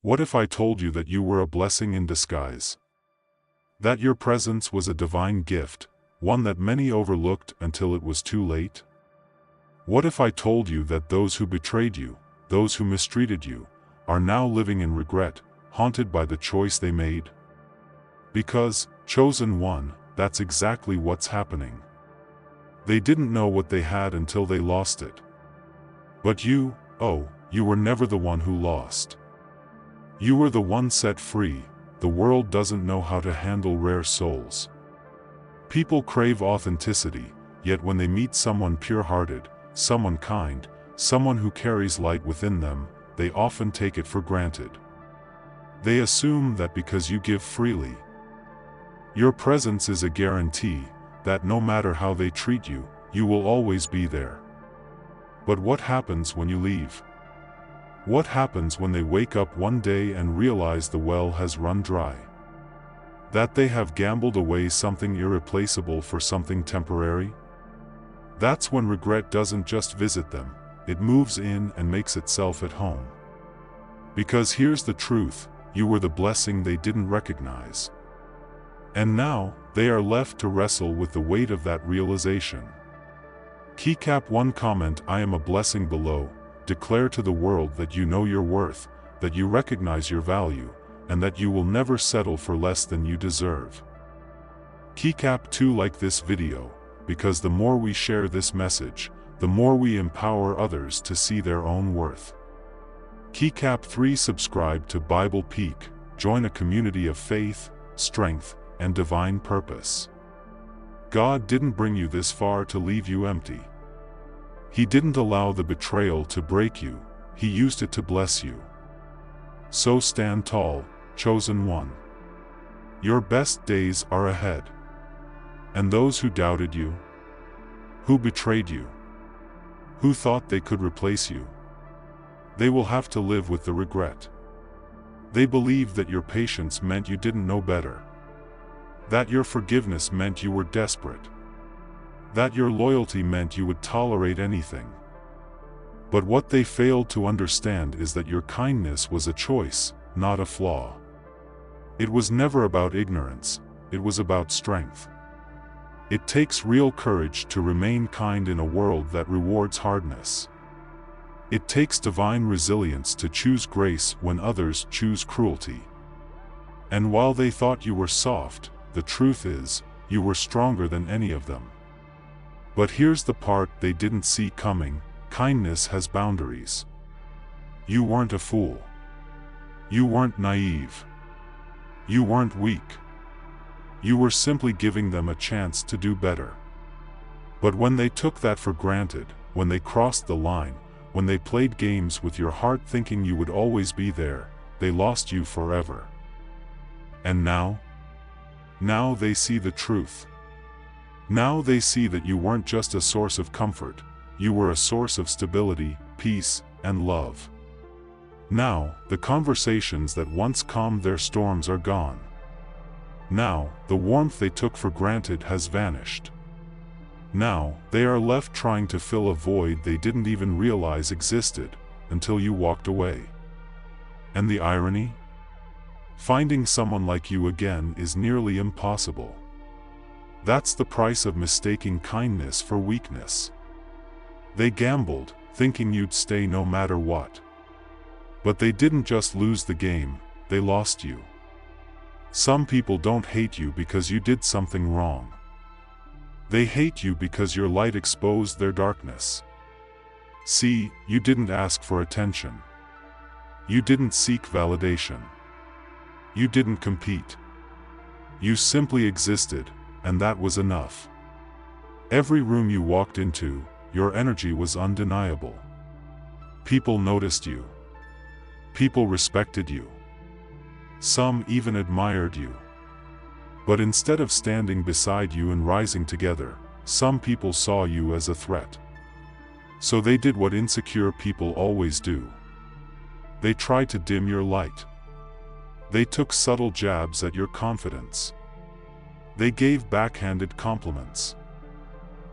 What if I told you that you were a blessing in disguise? That your presence was a divine gift, one that many overlooked until it was too late? What if I told you that those who betrayed you, those who mistreated you, are now living in regret, haunted by the choice they made? Because, chosen one, that's exactly what's happening. They didn't know what they had until they lost it. But you, oh, you were never the one who lost. You were the one set free. The world doesn't know how to handle rare souls. People crave authenticity, yet when they meet someone pure-hearted, someone kind, someone who carries light within them, they often take it for granted. They assume that because you give freely, your presence is a guarantee that no matter how they treat you, you will always be there. But what happens when you leave? What happens when they wake up one day and realize the well has run dry? That they have gambled away something irreplaceable for something temporary? That's when regret doesn't just visit them, it moves in and makes itself at home. Because here's the truth, you were the blessing they didn't recognize. And now, they are left to wrestle with the weight of that realization. Keycap 1 comment: I am a blessing below. Declare to the world that you know your worth, that you recognize your value, and that you will never settle for less than you deserve. Keycap 2 like this video, because the more we share this message, the more we empower others to see their own worth. Keycap 3 subscribe to Bible Peak, join a community of faith, strength, and divine purpose. God didn't bring you this far to leave you empty. He didn't allow the betrayal to break you, He used it to bless you. So stand tall, chosen one. Your best days are ahead. And those who doubted you, who betrayed you, who thought they could replace you, they will have to live with the regret. They believed that your patience meant you didn't know better, that your forgiveness meant you were desperate, that your loyalty meant you would tolerate anything. But what they failed to understand is that your kindness was a choice, not a flaw. It was never about ignorance, it was about strength. It takes real courage to remain kind in a world that rewards hardness. It takes divine resilience to choose grace when others choose cruelty. And while they thought you were soft, the truth is, you were stronger than any of them. But here's the part they didn't see coming: kindness has boundaries. You weren't a fool. You weren't naive. You weren't weak. You were simply giving them a chance to do better. But when they took that for granted, when they crossed the line, when they played games with your heart thinking you would always be there, they lost you forever. And now they see the truth. Now they see that you weren't just a source of comfort, you were a source of stability, peace, and love. Now, the conversations that once calmed their storms are gone. Now, the warmth they took for granted has vanished. Now, they are left trying to fill a void they didn't even realize existed, until you walked away. And the irony? Finding someone like you again is nearly impossible. That's the price of mistaking kindness for weakness. They gambled, thinking you'd stay no matter what. But they didn't just lose the game, they lost you. Some people don't hate you because you did something wrong. They hate you because your light exposed their darkness. See, you didn't ask for attention. You didn't seek validation. You didn't compete. You simply existed, and that was enough. Every room you walked into, your energy was undeniable. People noticed you. People respected you. Some even admired you. But instead of standing beside you and rising together, some people saw you as a threat. So they did what insecure people always do. They tried to dim your light. They took subtle jabs at your confidence. They gave backhanded compliments.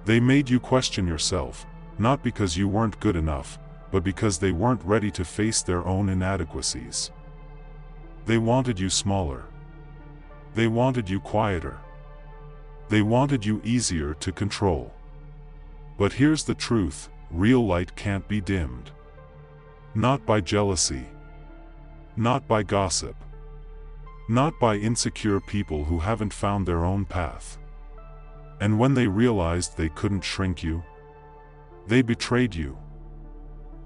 They made you question yourself, not because you weren't good enough, but because they weren't ready to face their own inadequacies. They wanted you smaller. They wanted you quieter. They wanted you easier to control. But here's the truth, real light can't be dimmed. Not by jealousy. Not by gossip. Not by insecure people who haven't found their own path. And when they realized they couldn't shrink you, they betrayed you.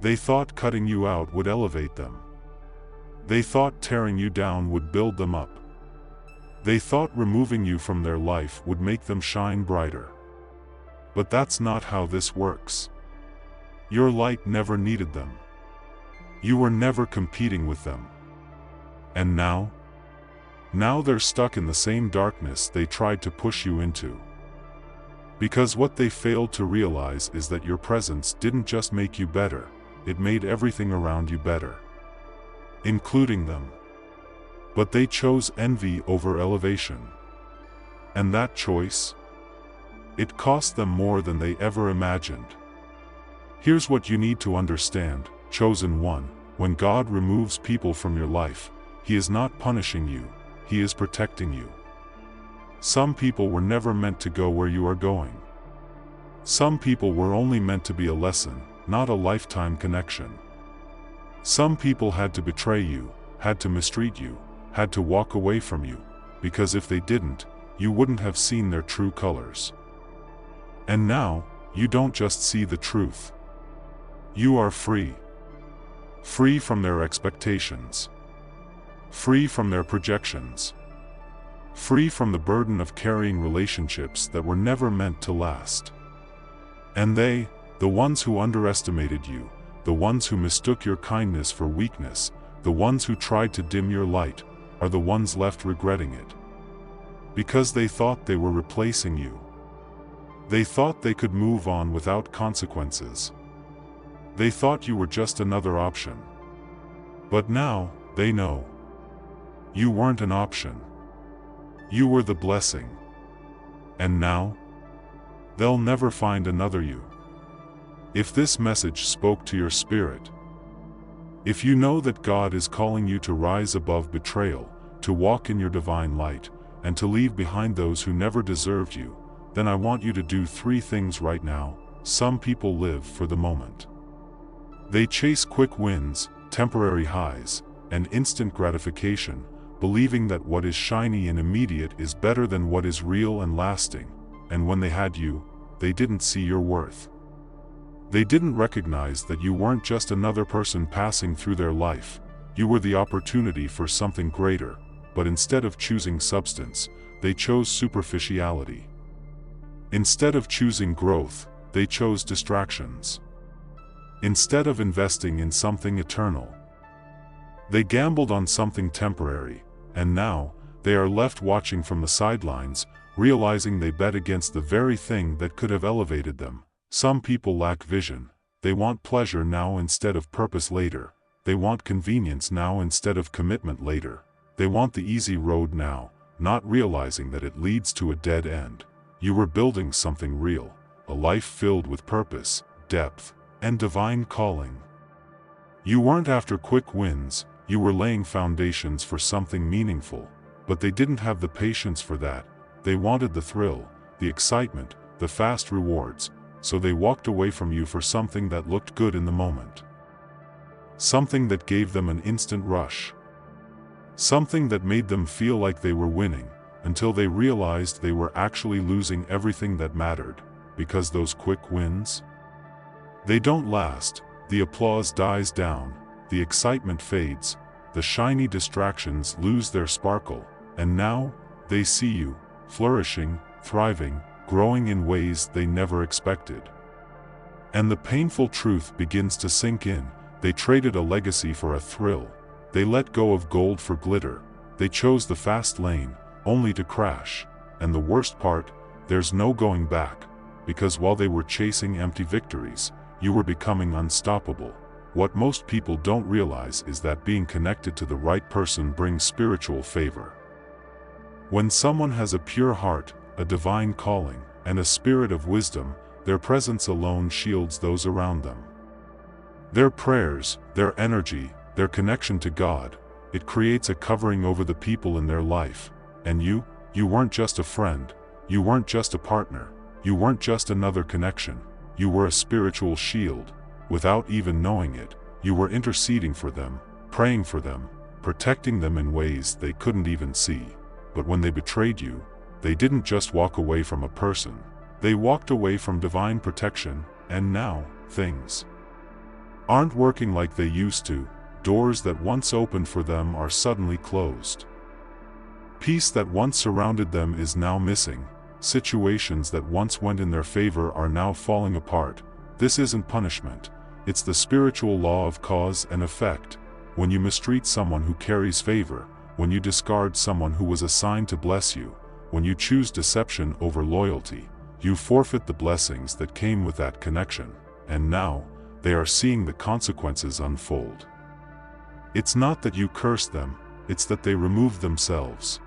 They thought cutting you out would elevate them. They thought tearing you down would build them up. They thought removing you from their life would make them shine brighter. But that's not how this works. Your light never needed them. You were never competing with them. And now they're stuck in the same darkness they tried to push you into. Because what they failed to realize is that your presence didn't just make you better, it made everything around you better, including them. But they chose envy over elevation. And that choice, it cost them more than they ever imagined. Here's what you need to understand, chosen one: when God removes people from your life, He is not punishing you, He is protecting you. Some people were never meant to go where you are going. Some people were only meant to be a lesson, not a lifetime connection. Some people had to betray you, had to mistreat you, had to walk away from you, because if they didn't, you wouldn't have seen their true colors. And now, you don't just see the truth. You are free. Free from their expectations. Free from their projections. Free from the burden of carrying relationships that were never meant to last. And they, the ones who underestimated you, the ones who mistook your kindness for weakness, the ones who tried to dim your light, are the ones left regretting it. Because they thought they were replacing you. They thought they could move on without consequences. They thought you were just another option. But now, they know. You weren't an option. You were the blessing. And now, they'll never find another you. If this message spoke to your spirit, if you know that God is calling you to rise above betrayal, to walk in your divine light, and to leave behind those who never deserved you, then I want you to do 3 things right now. Some people live for the moment. They chase quick wins, temporary highs, and instant gratification, believing that what is shiny and immediate is better than what is real and lasting. And when they had you, they didn't see your worth. They didn't recognize that you weren't just another person passing through their life, you were the opportunity for something greater. But instead of choosing substance, they chose superficiality. Instead of choosing growth, they chose distractions. Instead of investing in something eternal, they gambled on something temporary. And now, they are left watching from the sidelines, realizing they bet against the very thing that could have elevated them. Some people lack vision. They want pleasure now instead of purpose later. They want convenience now instead of commitment later. They want the easy road now, not realizing that it leads to a dead end. You were building something real, a life filled with purpose, depth, and divine calling. You weren't after quick wins, you were laying foundations for something meaningful. But they didn't have the patience for that. They wanted the thrill, the excitement, the fast rewards, so they walked away from you for something that looked good in the moment. Something that gave them an instant rush. Something that made them feel like they were winning, until they realized they were actually losing everything that mattered. Because those quick wins, they don't last. The applause dies down, the excitement fades, the shiny distractions lose their sparkle, and now, they see you, flourishing, thriving, growing in ways they never expected. And the painful truth begins to sink in. They traded a legacy for a thrill. They let go of gold for glitter. They chose the fast lane, only to crash. And the worst part, there's no going back. Because while they were chasing empty victories, you were becoming unstoppable. What most people don't realize is that being connected to the right person brings spiritual favor. When someone has a pure heart, a divine calling, and a spirit of wisdom, their presence alone shields those around them. Their prayers, their energy, their connection to God, It creates a covering over the people in their life. And you weren't just a friend. You weren't just a partner. You weren't just another connection. You were a spiritual shield. Without even knowing it, you were interceding for them, praying for them, protecting them in ways they couldn't even see. But when they betrayed you, they didn't just walk away from a person. They walked away from divine protection, and now, things aren't working like they used to. Doors that once opened for them are suddenly closed. Peace that once surrounded them is now missing. Situations that once went in their favor are now falling apart. This isn't punishment. It's the spiritual law of cause and effect. When you mistreat someone who carries favor, when you discard someone who was assigned to bless you, when you choose deception over loyalty, you forfeit the blessings that came with that connection. And now, they are seeing the consequences unfold. It's not that you cursed them, it's that they removed themselves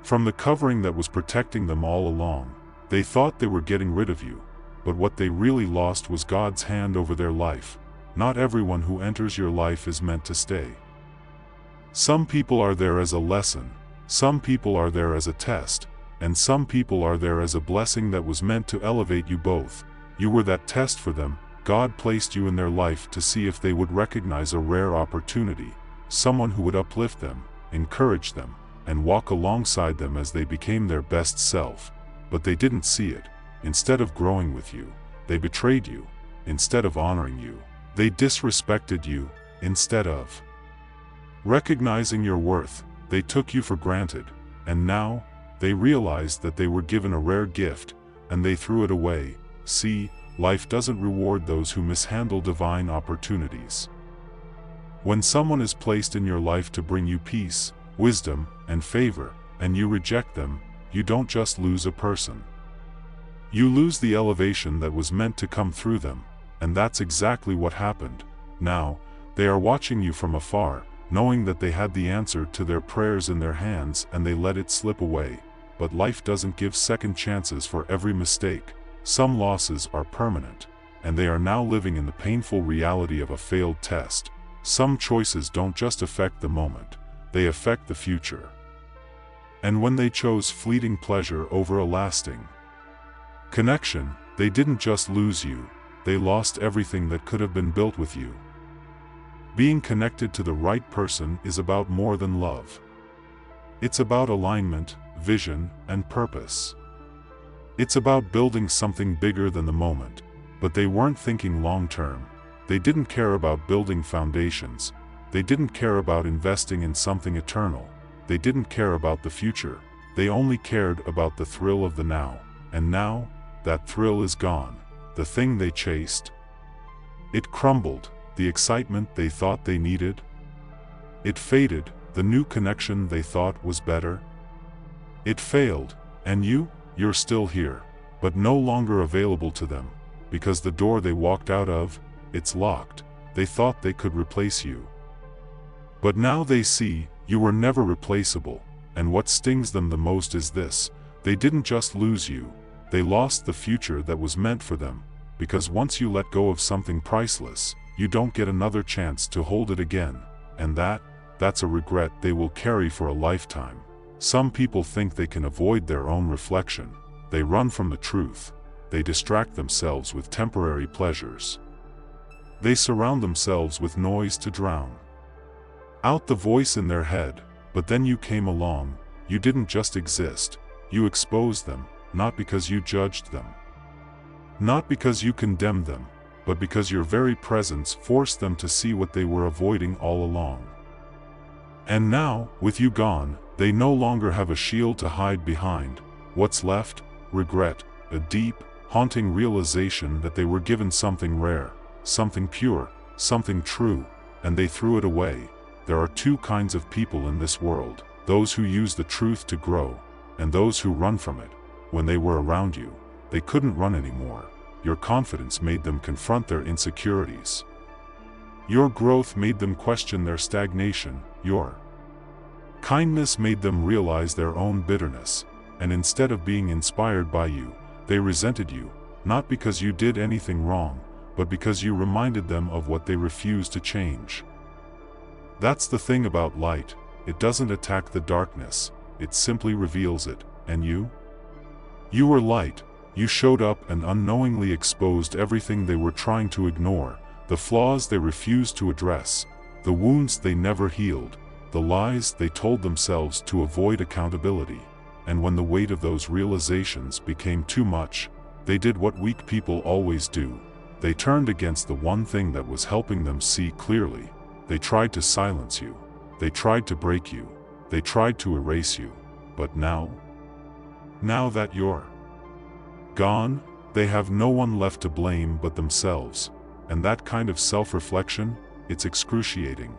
from the covering that was protecting them all along. They thought they were getting rid of you, but what they really lost was God's hand over their life. Not everyone who enters your life is meant to stay. Some people are there as a lesson, some people are there as a test, and some people are there as a blessing that was meant to elevate you both. You were that test for them. God placed you in their life to see if they would recognize a rare opportunity, someone who would uplift them, encourage them, and walk alongside them as they became their best self. But they didn't see it. Instead of growing with you, they betrayed you. Instead of honoring you, they disrespected you. Instead of recognizing your worth, they took you for granted. And now, they realized that they were given a rare gift, and they threw it away. See, life doesn't reward those who mishandle divine opportunities. When someone is placed in your life to bring you peace, wisdom, and favor, and you reject them, you don't just lose a person. You lose the elevation that was meant to come through them, and that's exactly what happened. Now, they are watching you from afar, knowing that they had the answer to their prayers in their hands and they let it slip away. But life doesn't give second chances for every mistake. Some losses are permanent, and they are now living in the painful reality of a failed test. Some choices don't just affect the moment, they affect the future. And when they chose fleeting pleasure over a lasting connection, they didn't just lose you, they lost everything that could have been built with you. Being connected to the right person is about more than love. It's about alignment, vision, and purpose. It's about building something bigger than the moment. But they weren't thinking long-term. They didn't care about building foundations. They didn't care about investing in something eternal. They didn't care about the future. They only cared about the thrill of the now. And now, that thrill is gone. The thing they chased, it crumbled. The excitement they thought they needed, it faded. The new connection they thought was better, it failed. And you're still here, but no longer available to them, because the door they walked out of, it's locked. They thought they could replace you, but now they see, you were never replaceable. And what stings them the most is this: they didn't just lose you, they lost the future that was meant for them. Because once you let go of something priceless, you don't get another chance to hold it again. And that's a regret they will carry for a lifetime. Some people think they can avoid their own reflection. They run from the truth. They distract themselves with temporary pleasures. They surround themselves with noise to drown out the voice in their head. But then you came along. You didn't just exist. You exposed them, not because you judged them, not because you condemned them, but because your very presence forced them to see what they were avoiding all along. And now, with you gone, they no longer have a shield to hide behind. What's left? Regret, a deep, haunting realization that they were given something rare, something pure, something true, and they threw it away. There are two kinds of people in this world: those who use the truth to grow, and those who run from it. When they were around you, they couldn't run anymore. Your confidence made them confront their insecurities. Your growth made them question their stagnation. Your kindness made them realize their own bitterness. And instead of being inspired by you, they resented you, not because you did anything wrong, but because you reminded them of what they refused to change. That's the thing about light, it doesn't attack the darkness, it simply reveals it. And you? You were light, you showed up and unknowingly exposed everything they were trying to ignore, the flaws they refused to address, the wounds they never healed, the lies they told themselves to avoid accountability. And when the weight of those realizations became too much, they did what weak people always do. They turned against the one thing that was helping them see clearly. They tried to silence you. They tried to break you. They tried to erase you. But now that you're gone, they have no one left to blame but themselves. And that kind of self-reflection, it's excruciating.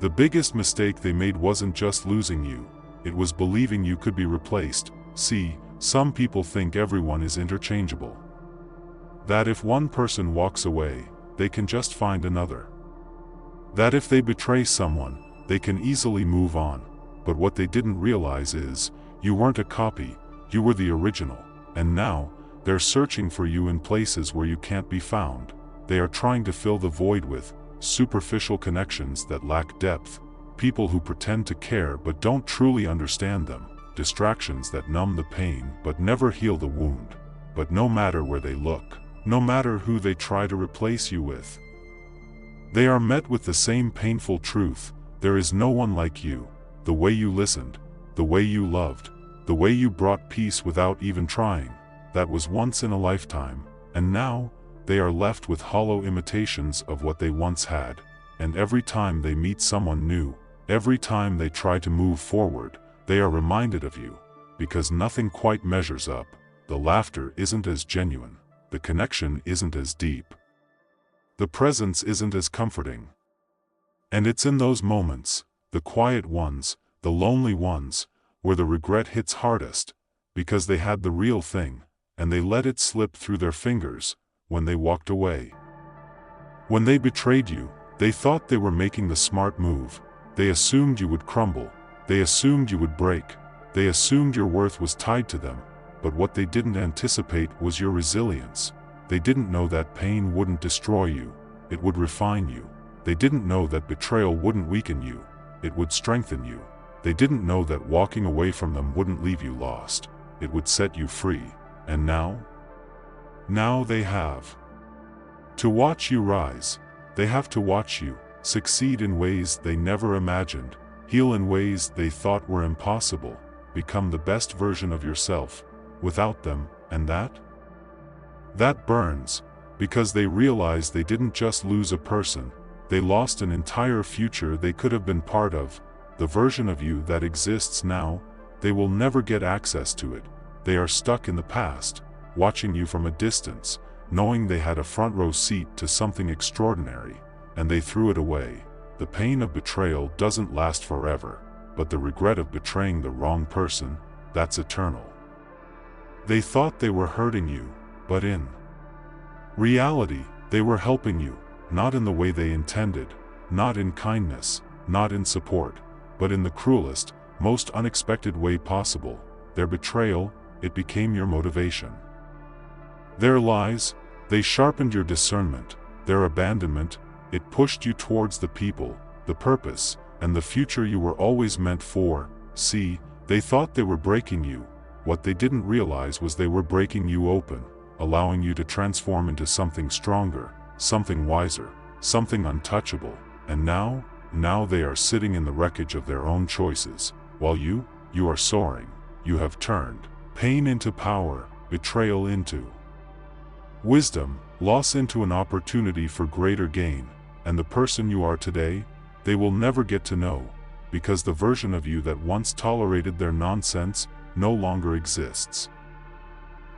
The biggest mistake they made wasn't just losing you, it was believing you could be replaced. See, some people think everyone is interchangeable. That if one person walks away, they can just find another. That if they betray someone, they can easily move on. But what they didn't realize is, you weren't a copy, you were the original. And now, they're searching for you in places where you can't be found. They are trying to fill the void with superficial connections that lack depth, people who pretend to care but don't truly understand them, distractions that numb the pain but never heal the wound. But no matter where they look, no matter who they try to replace you with, they are met with the same painful truth: there is no one like you. The way you listened, the way you loved, the way you brought peace without even trying, that was once in a lifetime. And now, they are left with hollow imitations of what they once had. And every time they meet someone new, every time they try to move forward, they are reminded of you. Because nothing quite measures up. The laughter isn't as genuine. The connection isn't as deep. The presence isn't as comforting. And it's in those moments, the quiet ones, the lonely ones, where the regret hits hardest, because they had the real thing, and they let it slip through their fingers, when they walked away. When they betrayed you, they thought they were making the smart move. They assumed you would crumble. They assumed you would break. They assumed your worth was tied to them. But what they didn't anticipate was your resilience. They didn't know that pain wouldn't destroy you. It would refine you. They didn't know that betrayal wouldn't weaken you. It would strengthen you. They didn't know that walking away from them wouldn't leave you lost. It would set you free. And now they have to watch you rise. They have to watch you succeed in ways they never imagined, heal in ways they thought were impossible, become the best version of yourself without them. And that burns, because they realize they didn't just lose a person, they lost an entire future they could have been part of. The version of you that exists now, they will never get access to it. They are stuck in the past, watching you from a distance, knowing they had a front row seat to something extraordinary, and they threw it away. The pain of betrayal doesn't last forever, but the regret of betraying the wrong person, that's eternal. They thought they were hurting you, but in reality, they were helping you, not in the way they intended, not in kindness, not in support, but in the cruelest, most unexpected way possible. Their betrayal, it became your motivation. Their lies, they sharpened your discernment. Their abandonment, it pushed you towards the people, the purpose, and the future you were always meant for. See, they thought they were breaking you. What they didn't realize was they were breaking you open, allowing you to transform into something stronger, something wiser, something untouchable. And now they are sitting in the wreckage of their own choices, while you are soaring. You have turned pain into power, betrayal into wisdom, loss into an opportunity for greater gain. And the person you are today, they will never get to know, because the version of you that once tolerated their nonsense no longer exists.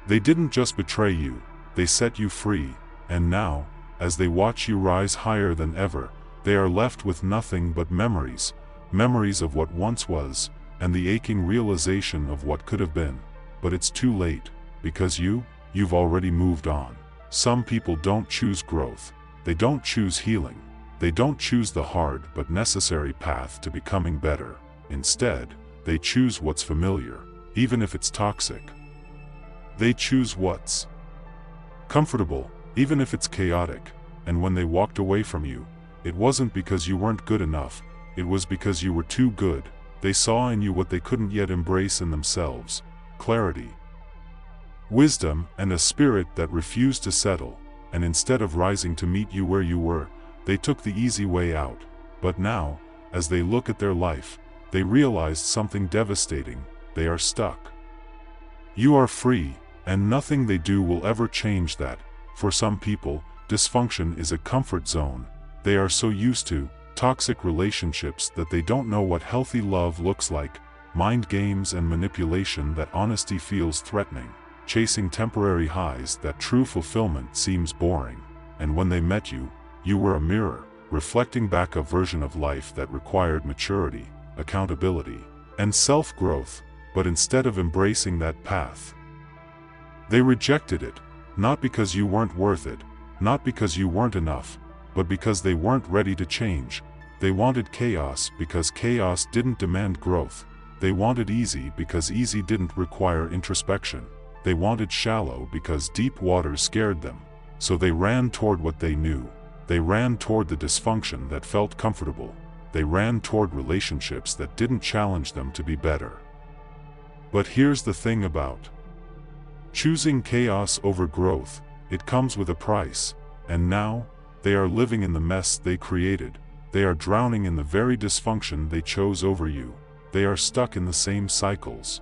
They didn't just betray you, they set you free. And now, as they watch you rise higher than ever, they are left with nothing but memories, memories of what once was, and the aching realization of what could have been. But it's too late, because you've already moved on. Some people don't choose growth, they don't choose healing, they don't choose the hard but necessary path to becoming better. Instead, they choose what's familiar, even if it's toxic. They choose what's comfortable, even if it's chaotic. And when they walked away from you, It wasn't because you weren't good enough, it was because you were too good. They saw in you what they couldn't yet embrace in themselves: clarity, wisdom, and a spirit that refused to settle. And instead of rising to meet you where you were, they took the easy way out. But now, as they look at their life, they realized something devastating: they are stuck. You are free, and nothing they do will ever change that. For some people, dysfunction is a comfort zone. They are so used to toxic relationships that they don't know what healthy love looks like, mind games and manipulation that honesty feels threatening, chasing temporary highs that true fulfillment seems boring. And when they met you, you were a mirror, reflecting back a version of life that required maturity, accountability, and self-growth. But instead of embracing that path, they rejected it, not because you weren't worth it, not because you weren't enough, but because they weren't ready to change. They wanted chaos because chaos didn't demand growth. They wanted easy because easy didn't require introspection. They wanted shallow because deep water scared them. So they ran toward what they knew. They ran toward the dysfunction that felt comfortable. They ran toward relationships that didn't challenge them to be better. But here's the thing about choosing chaos over growth: it comes with a price. And now, they are living in the mess they created. They are drowning in the very dysfunction they chose over you. They are stuck in the same cycles.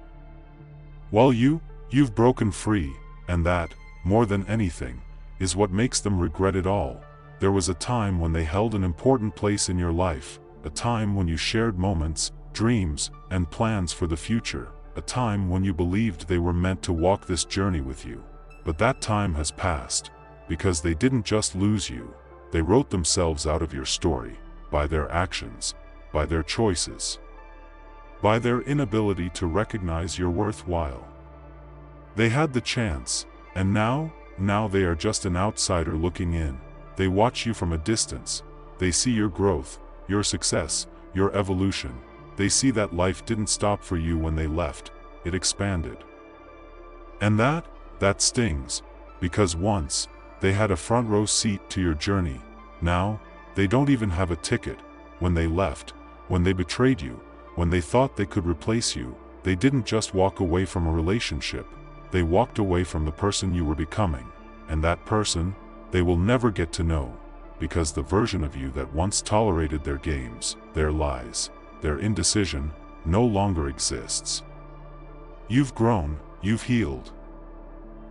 While you've broken free, and that, more than anything, is what makes them regret it all. There was a time when they held an important place in your life, a time when you shared moments, dreams, and plans for the future, a time when you believed they were meant to walk this journey with you. But that time has passed, because they didn't just lose you, they wrote themselves out of your story, by their actions, by their choices, by their inability to recognize your worthwhile. They had the chance, and now they are just an outsider looking in. They watch you from a distance. They see your growth, your success, your evolution. They see that life didn't stop for you when they left, it expanded. And that stings, because once, they had a front row seat to your journey. Now, they don't even have a ticket. When they left, when they betrayed you, when they thought they could replace you, they didn't just walk away from a relationship. They walked away from the person you were becoming. And that person, they will never get to know, because the version of you that once tolerated their games, their lies, their indecision, no longer exists. You've grown, you've healed,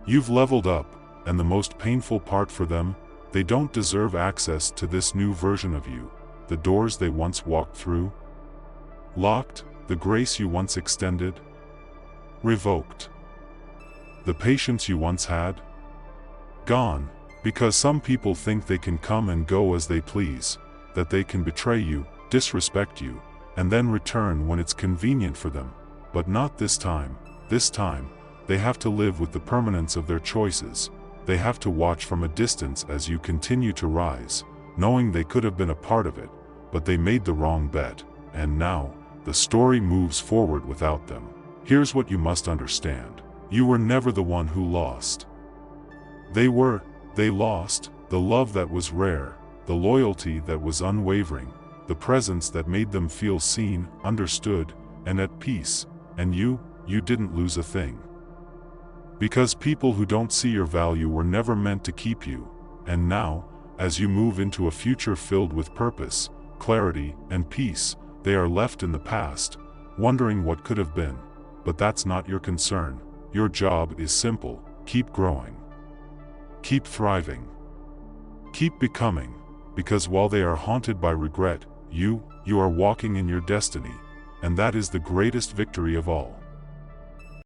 you've leveled up, and the most painful part for them, they don't deserve access to this new version of you. The doors they once walked through, locked, the grace you once extended, revoked. The patience you once had, gone, because some people think they can come and go as they please, that they can betray you, disrespect you, and then return when it's convenient for them. But not this time. This time, they have to live with the permanence of their choices. They have to watch from a distance as you continue to rise, knowing they could have been a part of it, but they made the wrong bet, and now, the story moves forward without them. Here's what you must understand. You were never the one who lost. They lost the love that was rare, the loyalty that was unwavering, the presence that made them feel seen, understood, and at peace. And you didn't lose a thing. Because people who don't see your value were never meant to keep you. And now, as you move into a future filled with purpose, clarity, and peace, they are left in the past, wondering what could have been. But that's not your concern. Your job is simple: keep growing, keep thriving, keep becoming, because while they are haunted by regret, you are walking in your destiny, and that is the greatest victory of all.